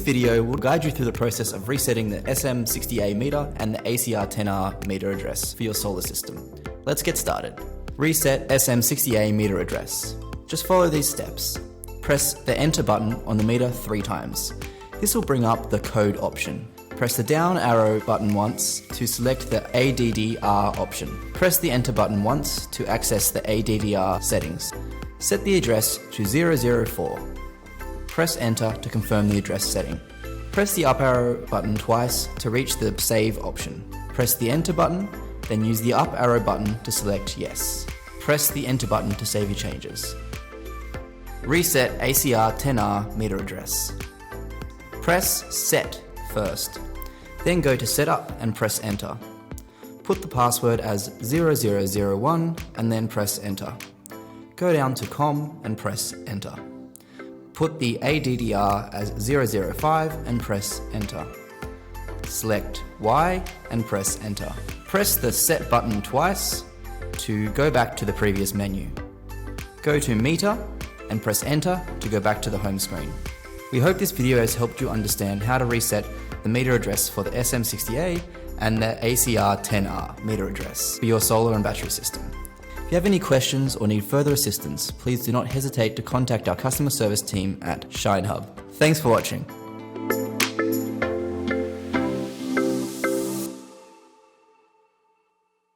video will guide you through the process of resetting the SM60A meter and the ACR10R meter address for your solar system. Let's get started. Reset SM60A meter address. Just follow these steps. Press the enter button on the meter 3 times. This will bring up the code option. Press the down arrow button once to select the ADDR option. Press the enter button once to access the ADDR settings. Set the address to 004. Press enter to confirm the address setting. Press the up arrow button twice to reach the save option. Press the enter button, then use the up arrow button to select yes. Press the enter button to save your changes. Reset ACR10R meter address. Press set first, then go to setup and press enter. Put the password as 0001 and then press enter. Go down to com and press enter. Put the ADDR as 005 and press enter. Select Y and press enter. Press the set button twice to go back to the previous menu. Go to meter and press enter to go back to the home screen. We hope this video has helped you understand how to reset the meter address for the SM60A and the ACR10R meter address for your solar and battery system. If you have any questions or need further assistance, please do not hesitate to contact our customer service team at ShineHub. Thanks for watching.